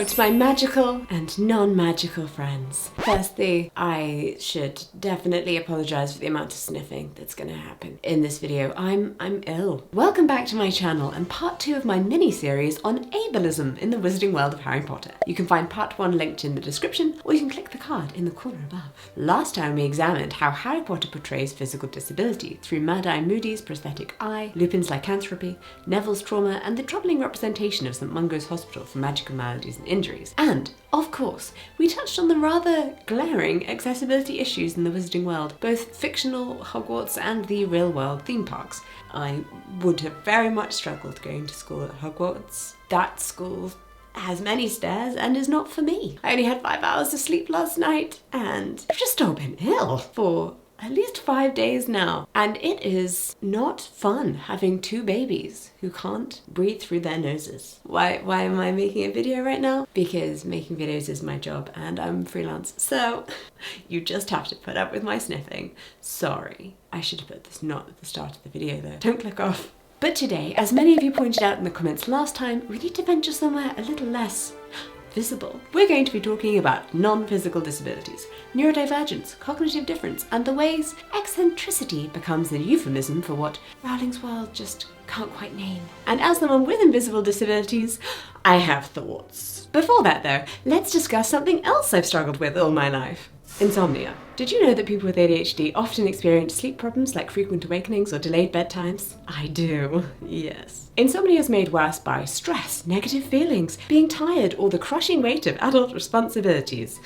Hello to my magical and non-magical friends. Firstly, I should definitely apologize for the amount of sniffing that's gonna happen in this video. I'm ill. Welcome back to my channel and part 2 of my mini-series on ableism in the wizarding world of Harry Potter. You can find part 1 linked in the description, or you can click the card in the corner above. Last time we examined how Harry Potter portrays physical disability through Mad-Eye Moody's prosthetic eye, Lupin's lycanthropy, Neville's trauma, and the troubling representation of St. Mungo's Hospital for magical maladies and injuries. And, of course, we touched on the rather glaring accessibility issues in the wizarding world, both fictional Hogwarts and the real-world theme parks. I would have very much struggled going to school at Hogwarts. That school has many stairs and is not for me. I only had 5 hours of sleep last night, and I've just all been ill for at least 5 days now. And it is not fun having 2 babies who can't breathe through their noses. Why am I making a video right now? Because making videos is my job and I'm freelance. So you just have to put up with my sniffing. Sorry. I should have put this not at the start of the video though. Don't click off. But today, as many of you pointed out in the comments last time, we need to venture somewhere a little less visible. We're going to be talking about non-physical disabilities, neurodivergence, cognitive difference, and the ways eccentricity becomes a euphemism for what Rowling's world just can't quite name. And as someone with invisible disabilities, I have thoughts. Before that though, let's discuss something else I've struggled with all my life. Insomnia. Did you know that people with ADHD often experience sleep problems like frequent awakenings or delayed bedtimes? I do, yes. Insomnia is made worse by stress, negative feelings, being tired, or the crushing weight of adult responsibilities.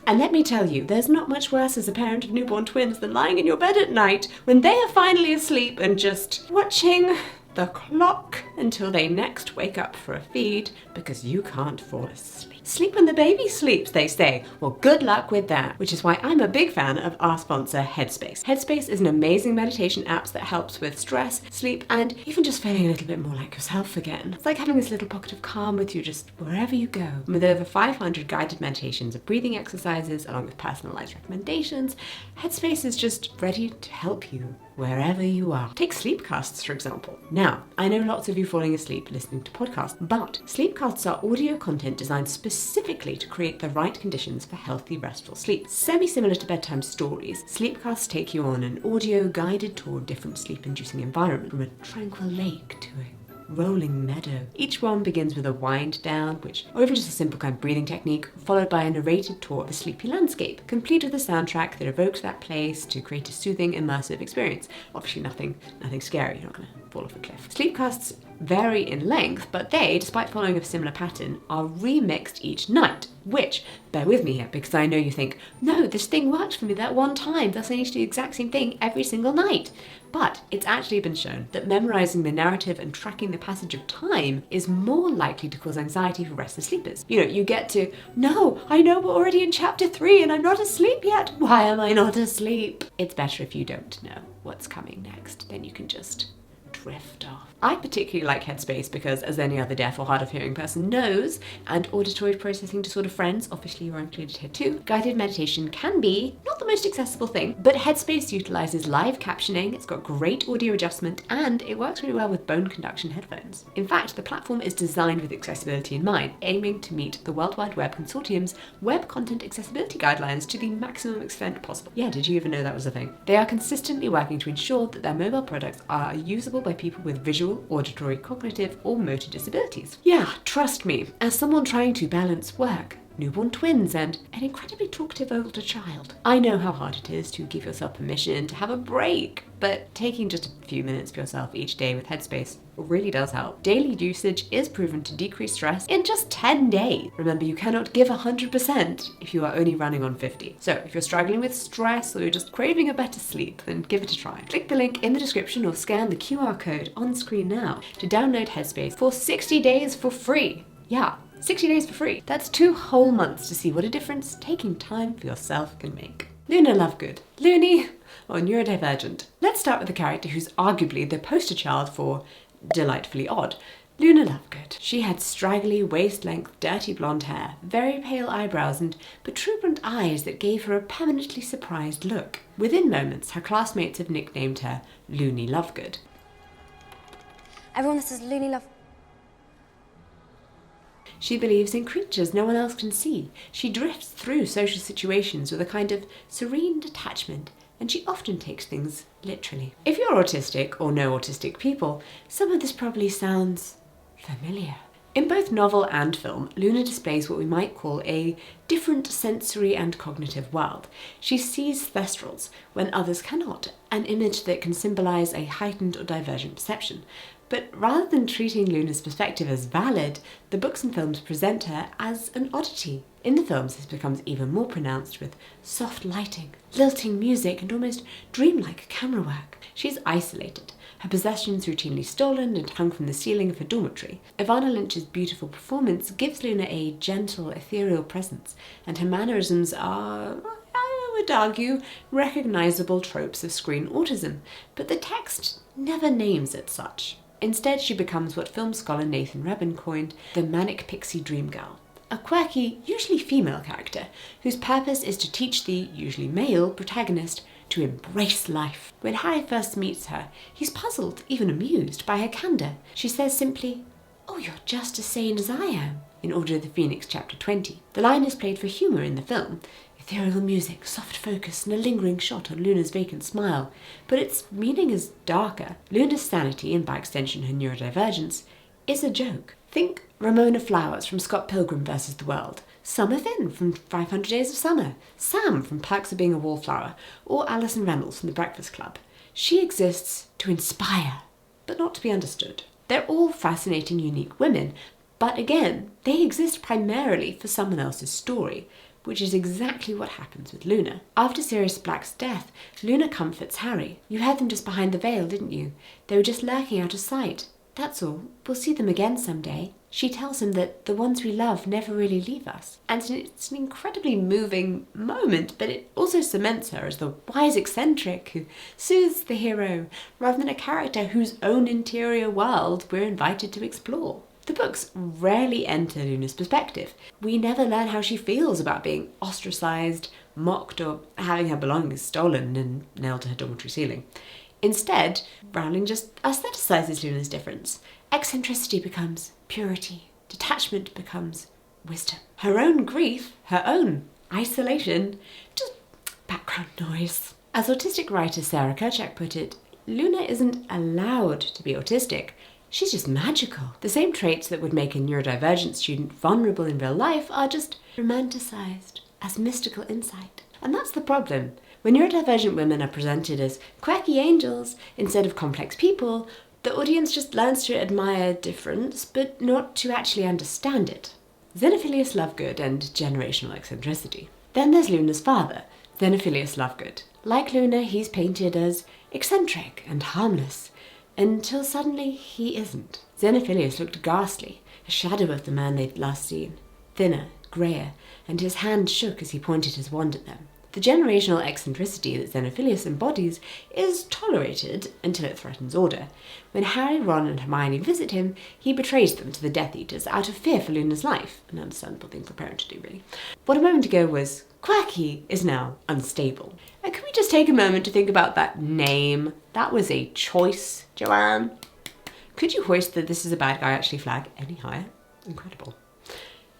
And let me tell you, there's not much worse as a parent of newborn twins than lying in your bed at night when they are finally asleep and just watching the clock until they next wake up for a feed because you can't fall asleep. Sleep when the baby sleeps, they say. Well, good luck with that, which is why I'm a big fan of our sponsor, Headspace. Headspace is an amazing meditation app that helps with stress, sleep, and even just feeling a little bit more like yourself again. It's like having this little pocket of calm with you just wherever you go. And with over 500 guided meditations of breathing exercises, along with personalized recommendations, Headspace is just ready to help you wherever you are. Take sleepcasts, for example. Now, I know lots of you falling asleep listening to podcasts, but sleepcasts are audio content designed specifically to create the right conditions for healthy, restful sleep. Semi-similar to bedtime stories, sleepcasts take you on an audio guided tour of different sleep-inducing environments, from a tranquil lake to a rolling meadow. Each one begins with a wind down, or even just a simple kind of breathing technique, followed by a narrated tour of a sleepy landscape, complete with a soundtrack that evokes that place to create a soothing, immersive experience. Obviously nothing scary, you're not going to fall off a cliff. Sleepcasts vary in length, but they, despite following a similar pattern, are remixed each night, which, bear with me here, because I know you think, no, this thing worked for me that one time, thus I need to do the exact same thing every single night. But it's actually been shown that memorizing the narrative and tracking the passage of time is more likely to cause anxiety for restless sleepers. You know, you get to, no, I know we're already in chapter 3 and I'm not asleep yet. Why am I not asleep? It's better if you don't know what's coming next, then you can just drift off. I particularly like Headspace because, as any other deaf or hard of hearing person knows, and auditory processing disorder friends, obviously you're included here too, guided meditation can be not the most accessible thing, but Headspace utilizes live captioning, it's got great audio adjustment, and it works really well with bone conduction headphones. In fact, the platform is designed with accessibility in mind, aiming to meet the World Wide Web Consortium's web content accessibility guidelines to the maximum extent possible. Yeah, did you even know that was a thing? They are consistently working to ensure that their mobile products are usable by people with visual, auditory, cognitive, or motor disabilities. Yeah, trust me, as someone trying to balance work, newborn twins, and an incredibly talkative older child, I know how hard it is to give yourself permission to have a break, but taking just a few minutes for yourself each day with Headspace really does help. Daily usage is proven to decrease stress in just 10 days. Remember, you cannot give 100% if you are only running on 50. So if you're struggling with stress or you're just craving a better sleep, then give it a try. Click the link in the description or scan the QR code on screen now to download Headspace for 60 days for free. Yeah, 60 days for free. That's 2 whole months to see what a difference taking time for yourself can make. Luna Lovegood, Loony, or Neurodivergent. Let's start with the character who's arguably the poster child for delightfully odd. Luna Lovegood. She had straggly, waist-length, dirty blonde hair, very pale eyebrows, and protuberant eyes that gave her a permanently surprised look. Within moments, her classmates have nicknamed her Loony Lovegood. Everyone, this is Loony Love. She believes in creatures no one else can see. She drifts through social situations with a kind of serene detachment, and she often takes things literally. If you're autistic or know autistic people, some of this probably sounds familiar. In both novel and film, Luna displays what we might call a different sensory and cognitive world. She sees thestrals when others cannot, an image that can symbolise a heightened or divergent perception. But rather than treating Luna's perspective as valid, the books and films present her as an oddity. In the films, this becomes even more pronounced with soft lighting, lilting music, and almost dreamlike camera work. She's isolated, her possessions routinely stolen and hung from the ceiling of her dormitory. Evanna Lynch's beautiful performance gives Luna a gentle, ethereal presence, and her mannerisms are, I would argue, recognisable tropes of screen autism, but the text never names it such. Instead, she becomes what film scholar Nathan Rabin coined the manic pixie dream girl, a quirky, usually female character whose purpose is to teach the, usually male, protagonist to embrace life. When Harry first meets her, he's puzzled, even amused, by her candour. She says simply, "Oh, you're just as sane as I am," in Order of the Phoenix chapter 20. The line is played for humour in the film, ethereal music, soft focus, and a lingering shot on Luna's vacant smile, but its meaning is darker. Luna's sanity, and by extension her neurodivergence, is a joke. Think Ramona Flowers from Scott Pilgrim vs. the World, Summer Finn from 500 Days of Summer, Sam from Perks of Being a Wallflower, or Alison Reynolds from The Breakfast Club. She exists to inspire, but not to be understood. They're all fascinating, unique women, but again, they exist primarily for someone else's story, which is exactly what happens with Luna. After Sirius Black's death, Luna comforts Harry. "You heard them just behind the veil, didn't you? They were just lurking out of sight. That's all. We'll see them again someday." She tells him that the ones we love never really leave us. And it's an incredibly moving moment, but it also cements her as the wise eccentric who soothes the hero, rather than a character whose own interior world we're invited to explore. The books rarely enter Luna's perspective. We never learn how she feels about being ostracised, mocked, or having her belongings stolen and nailed to her dormitory ceiling. Instead, Rowling just aestheticizes Luna's difference. Eccentricity becomes purity. Detachment becomes wisdom. Her own grief, her own isolation, just background noise. As autistic writer Sarah Kerchak put it, Luna isn't allowed to be autistic. She's just magical. The same traits that would make a neurodivergent student vulnerable in real life are just romanticized as mystical insight. And that's the problem. When neurodivergent women are presented as quirky angels instead of complex people, the audience just learns to admire difference, but not to actually understand it. Xenophilius Lovegood and generational eccentricity. Then there's Luna's father, Xenophilius Lovegood. Like Luna, he's painted as eccentric and harmless, until suddenly he isn't. Xenophilius looked ghastly, a shadow of the man they'd last seen, thinner, greyer, and his hand shook as he pointed his wand at them. The generational eccentricity that Xenophilius embodies is tolerated until it threatens order. When Harry, Ron, and Hermione visit him, he betrays them to the Death Eaters out of fear for Luna's life. An understandable thing for a parent to do, really. What a moment ago was quirky is now unstable. And can we just take a moment to think about that name? That was a choice, Joanne. Could you hoist the "this is a bad guy" actually flag any higher? Incredible.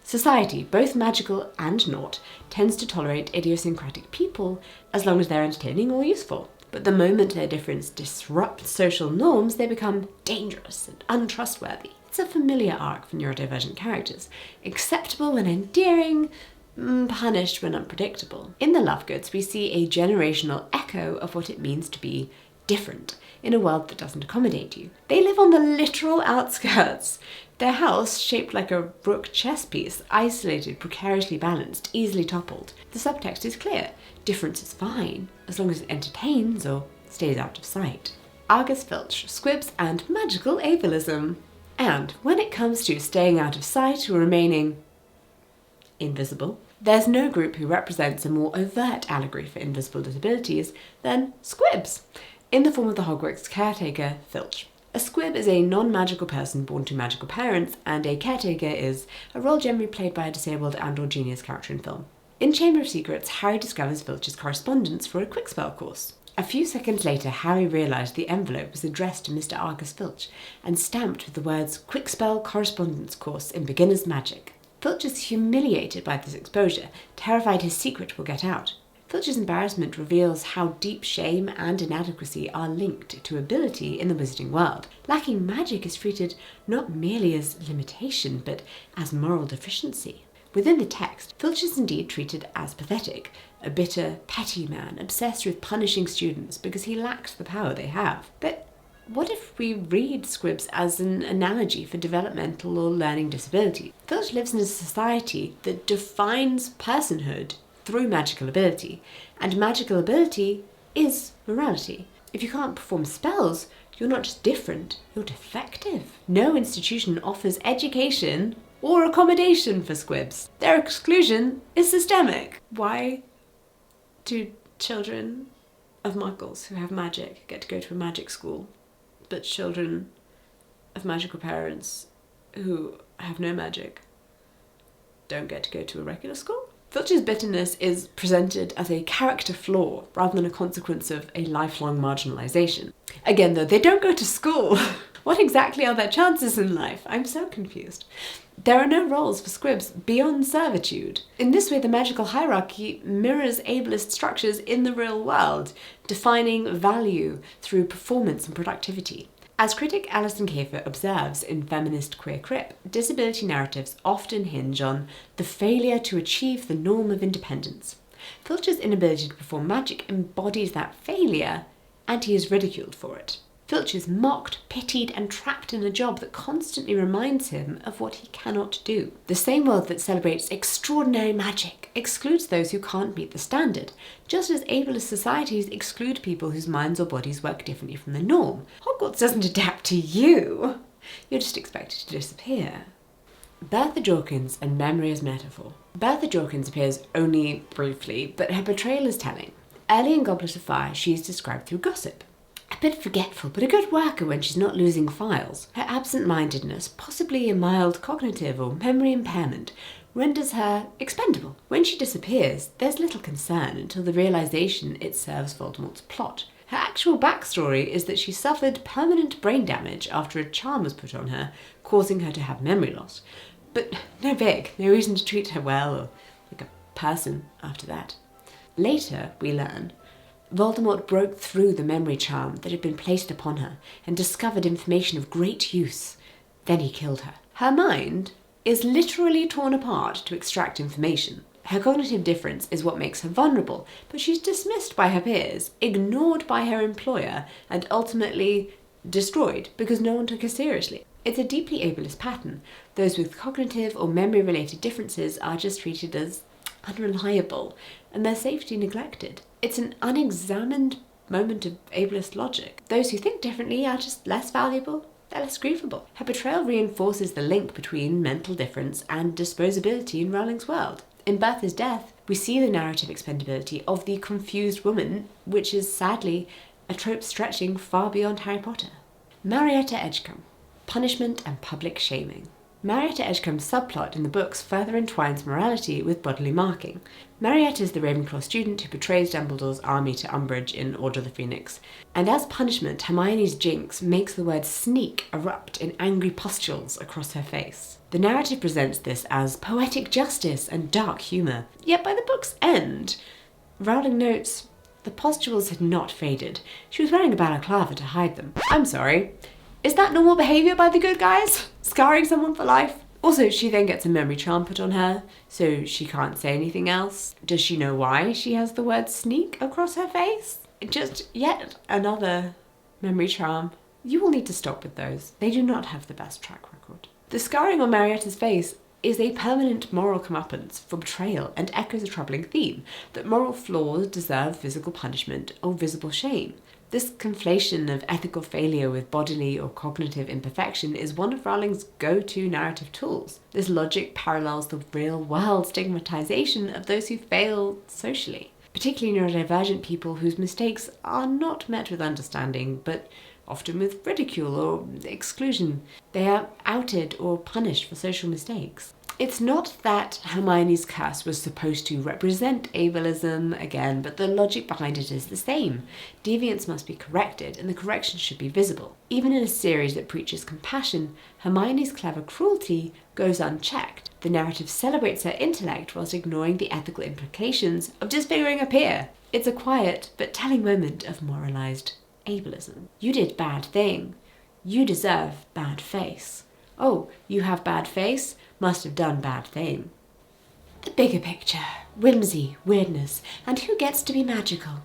Society, both magical and not, tends to tolerate idiosyncratic people as long as they're entertaining or useful. But the moment their difference disrupts social norms, they become dangerous and untrustworthy. It's a familiar arc for neurodivergent characters. Acceptable when endearing, punished when unpredictable. In the Lovegoods, we see a generational echo of what it means to be different in a world that doesn't accommodate you. They live on the literal outskirts. Their house, shaped like a rook chess piece, isolated, precariously balanced, easily toppled. The subtext is clear. Difference is fine, as long as it entertains or stays out of sight. Argus Filch, Squibs, and magical ableism. And when it comes to staying out of sight or remaining invisible, there's no group who represents a more overt allegory for invisible disabilities than Squibs, in the form of the Hogwarts caretaker, Filch. A squib is a non-magical person born to magical parents, and a caretaker is a role generally played by a disabled and/or genius character in film. In Chamber of Secrets, Harry discovers Filch's correspondence for a quickspell course. A few seconds later, Harry realised the envelope was addressed to Mr. Argus Filch and stamped with the words "Quickspell Correspondence Course in Beginner's Magic." Filch is humiliated by this exposure, terrified his secret will get out. Filch's embarrassment reveals how deep shame and inadequacy are linked to ability in the wizarding world. Lacking magic is treated not merely as limitation, but as moral deficiency. Within the text, Filch is indeed treated as pathetic, a bitter, petty man obsessed with punishing students because he lacks the power they have. But what if we read Squibs as an analogy for developmental or learning disability? Filch lives in a society that defines personhood through magical ability, and magical ability is morality. If you can't perform spells, you're not just different, you're defective. No institution offers education or accommodation for Squibs. Their exclusion is systemic. Why do children of muggles who have magic get to go to a magic school, but children of magical parents who have no magic don't get to go to a regular school? Filch's bitterness is presented as a character flaw rather than a consequence of a lifelong marginalisation. Again though, they don't go to school. What exactly are their chances in life? I'm so confused. There are no roles for Squibs beyond servitude. In this way, the magical hierarchy mirrors ableist structures in the real world, defining value through performance and productivity. As critic Alison Kafer observes in Feminist Queer Crip, disability narratives often hinge on the failure to achieve the norm of independence. Filch's inability to perform magic embodies that failure, and he is ridiculed for it. Filch is mocked, pitied, and trapped in a job that constantly reminds him of what he cannot do. The same world that celebrates extraordinary magic excludes those who can't meet the standard, just as ableist societies exclude people whose minds or bodies work differently from the norm. Hogwarts doesn't adapt to you. You're just expected to disappear. Bertha Jorkins and memory as metaphor. Bertha Jorkins appears only briefly, but her portrayal is telling. Early in Goblet of Fire, she is described through gossip. A bit forgetful, but a good worker when she's not losing files. Her absent-mindedness, possibly a mild cognitive or memory impairment, renders her expendable. When she disappears, there's little concern until the realization it serves Voldemort's plot. Her actual backstory is that she suffered permanent brain damage after a charm was put on her, causing her to have memory loss. But no big, no reason to treat her well or like a person after that. Later, we learn Voldemort broke through the memory charm that had been placed upon her and discovered information of great use. Then he killed her. Her mind is literally torn apart to extract information. Her cognitive difference is what makes her vulnerable, but she's dismissed by her peers, ignored by her employer, and ultimately destroyed because no one took her seriously. It's a deeply ableist pattern. Those with cognitive or memory-related differences are just treated as unreliable, and their safety neglected. It's an unexamined moment of ableist logic. Those who think differently are just less valuable, they're less grievable. Her portrayal reinforces the link between mental difference and disposability in Rowling's world. In Bertha's death, we see the narrative expendability of the confused woman, which is sadly a trope stretching far beyond Harry Potter. Marietta Edgecombe. Punishment and public shaming. Marietta Edgecombe's subplot in the books further entwines morality with bodily marking. Marietta is the Ravenclaw student who betrays Dumbledore's army to Umbridge in Order of the Phoenix, and as punishment, Hermione's jinx makes the word sneak erupt in angry pustules across her face. The narrative presents this as poetic justice and dark humour, yet by the book's end, Rowling notes the pustules had not faded. She was wearing a balaclava to hide them. I'm sorry. Is that normal behaviour by the good guys? Scarring someone for life? Also, she then gets a memory charm put on her, so she can't say anything else. Does she know why she has the word sneak across her face? Just yet another memory charm. You will need to stop with those. They do not have the best track record. The scarring on Marietta's face is a permanent moral comeuppance for betrayal and echoes a troubling theme, that moral flaws deserve physical punishment or visible shame. This conflation of ethical failure with bodily or cognitive imperfection is one of Rowling's go-to narrative tools. This logic parallels the real-world stigmatization of those who fail socially, particularly neurodivergent people whose mistakes are not met with understanding, but often with ridicule or exclusion. They are outed or punished for social mistakes. It's not that Hermione's curse was supposed to represent ableism again, but the logic behind it is the same. Deviance must be corrected, and the correction should be visible. Even in a series that preaches compassion, Hermione's clever cruelty goes unchecked. The narrative celebrates her intellect whilst ignoring the ethical implications of disfiguring a peer. It's a quiet but telling moment of moralised ableism. You did bad thing. You deserve bad face. Oh, you have bad face? Must have done bad thing. The bigger picture. Whimsy, weirdness, and who gets to be magical?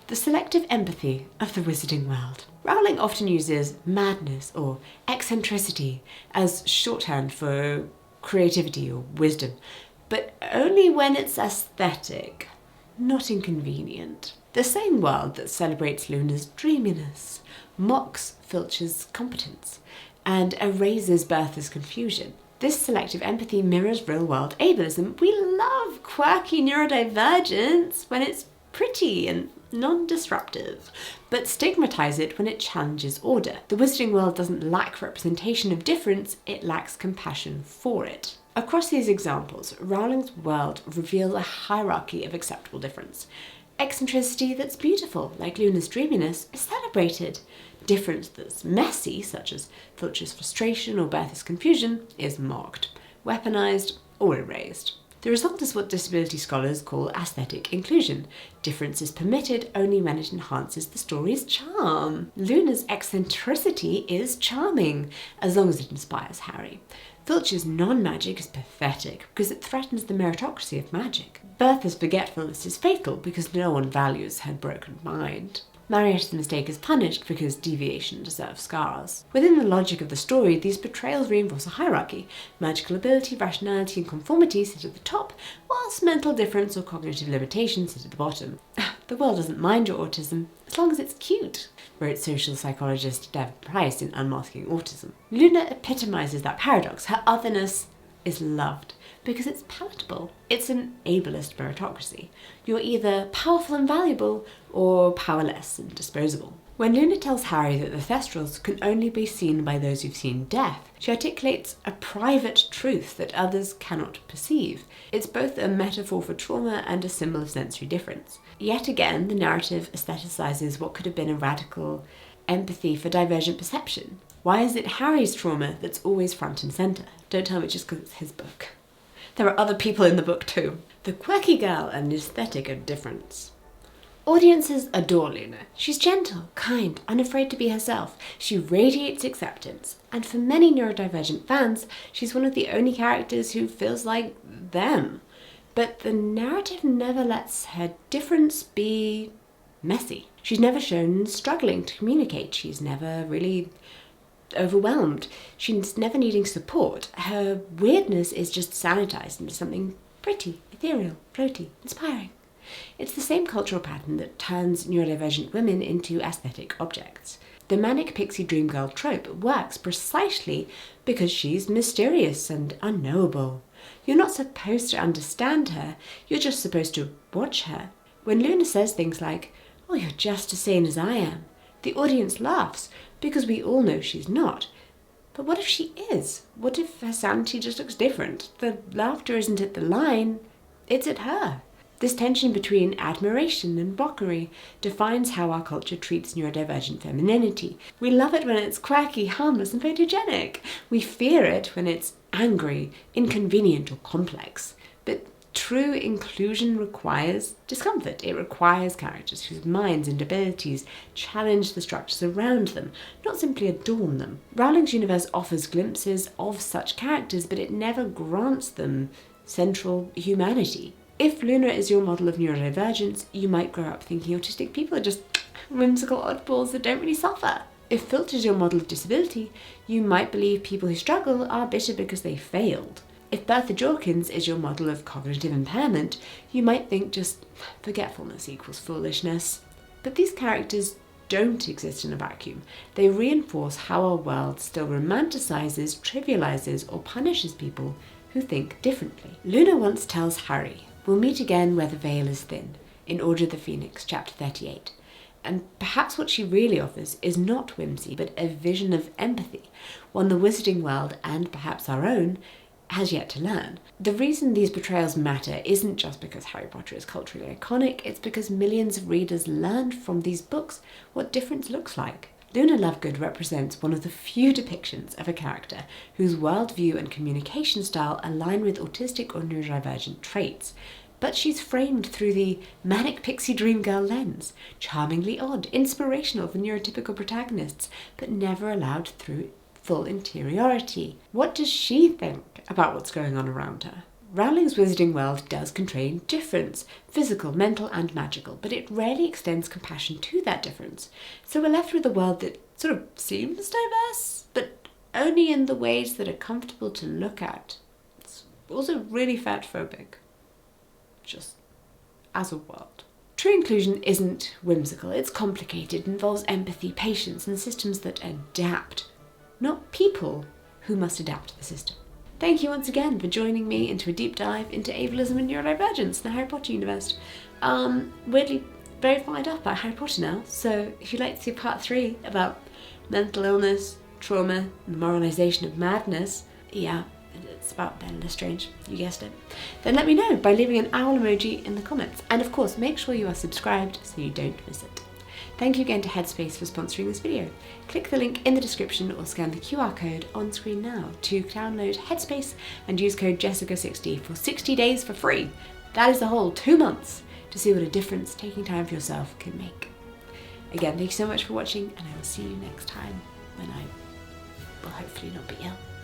The selective empathy of the wizarding world. Rowling often uses madness or eccentricity as shorthand for creativity or wisdom, but only when it's aesthetic, not inconvenient. The same world that celebrates Luna's dreaminess, mocks Filch's competence, and erases Bertha's confusion. This selective empathy mirrors real-world ableism. We love quirky neurodivergence when it's pretty and non-disruptive, but stigmatise it when it challenges order. The wizarding world doesn't lack representation of difference, it lacks compassion for it. Across these examples, Rowling's world reveals a hierarchy of acceptable difference. Eccentricity that's beautiful, like Luna's dreaminess, is celebrated. Difference that's messy, such as Filch's frustration or Bertha's confusion, is mocked, weaponised, or erased. The result is what disability scholars call aesthetic inclusion. Difference is permitted only when it enhances the story's charm. Luna's eccentricity is charming, as long as it inspires Harry. Filch's non-magic is pathetic because it threatens the meritocracy of magic. Bertha's forgetfulness is fatal because no one values her broken mind. Marietta's mistake is punished because deviation deserves scars. Within the logic of the story, these portrayals reinforce a hierarchy. Magical ability, rationality, and conformity sit at the top, whilst mental difference or cognitive limitations sit at the bottom. The world doesn't mind your autism, as long as it's cute, wrote social psychologist Dev Price in Unmasking Autism. Luna epitomizes that paradox. Her otherness is loved because it's palatable. It's an ableist meritocracy. You're either powerful and valuable or powerless and disposable. When Luna tells Harry that the Thestrals can only be seen by those who've seen death, she articulates a private truth that others cannot perceive. It's both a metaphor for trauma and a symbol of sensory difference. Yet again, the narrative aestheticizes what could have been a radical empathy for divergent perception. Why is it Harry's trauma that's always front and centre? Don't tell me just because it's his book. There are other people in the book too. The quirky girl and the aesthetic of difference. Audiences adore Luna. She's gentle, kind, unafraid to be herself. She radiates acceptance. And for many neurodivergent fans, she's one of the only characters who feels like them. But the narrative never lets her difference be messy. She's never shown struggling to communicate. She's never really overwhelmed. She's never needing support. Her weirdness is just sanitized into something pretty, ethereal, floaty, inspiring. It's the same cultural pattern that turns neurodivergent women into aesthetic objects. The manic pixie dream girl trope works precisely because she's mysterious and unknowable. You're not supposed to understand her, you're just supposed to watch her. When Luna says things like, "Oh, you're just as sane as I am," the audience laughs because we all know she's not. But what if she is? What if her sanity just looks different? The laughter isn't at the line, it's at her. This tension between admiration and mockery defines how our culture treats neurodivergent femininity. We love it when it's quirky, harmless, and photogenic. We fear it when it's angry, inconvenient, or complex. But true inclusion requires discomfort. It requires characters whose minds and abilities challenge the structures around them, not simply adorn them. Rowling's universe offers glimpses of such characters, but it never grants them central humanity. If Luna is your model of neurodivergence, you might grow up thinking autistic people are just whimsical oddballs that don't really suffer. If Filch is your model of disability, you might believe people who struggle are bitter because they failed. If Bertha Jorkins is your model of cognitive impairment, you might think just forgetfulness equals foolishness. But these characters don't exist in a vacuum. They reinforce how our world still romanticizes, trivializes, or punishes people who think differently. Luna once tells Harry, "We'll meet again where the veil is thin," in Order of the Phoenix, chapter 38. And perhaps what she really offers is not whimsy, but a vision of empathy, one the wizarding world, and perhaps our own, has yet to learn. The reason these portrayals matter isn't just because Harry Potter is culturally iconic, it's because millions of readers learned from these books what difference looks like. Luna Lovegood represents one of the few depictions of a character whose worldview and communication style align with autistic or neurodivergent traits, but she's framed through the manic pixie dream girl lens, charmingly odd, inspirational for neurotypical protagonists, but never allowed through full interiority. What does she think about what's going on around her? Rowling's wizarding world does contain difference, physical, mental and magical, but it rarely extends compassion to that difference. So we're left with a world that sort of seems diverse, but only in the ways that are comfortable to look at. It's also really fatphobic, just as a world. True inclusion isn't whimsical, it's complicated, involves empathy, patience and systems that adapt, not people who must adapt to the system. Thank you once again for joining me into a deep dive into ableism and neurodivergence in the Harry Potter universe. Weirdly very fired up about Harry Potter now, so if you'd like to see part 3 about mental illness, trauma, and the moralisation of madness, yeah, it's about Bella Lestrange, you guessed it, then let me know by leaving an owl emoji in the comments. And of course, make sure you are subscribed so you don't miss it. Thank you again to Headspace for sponsoring this video. Click the link in the description or scan the QR code on screen now to download Headspace and use code Jessica60 for 60 days for free. That is the whole 2 months to see what a difference taking time for yourself can make. Again, thank you so much for watching, and I will see you next time when I will hopefully not be ill.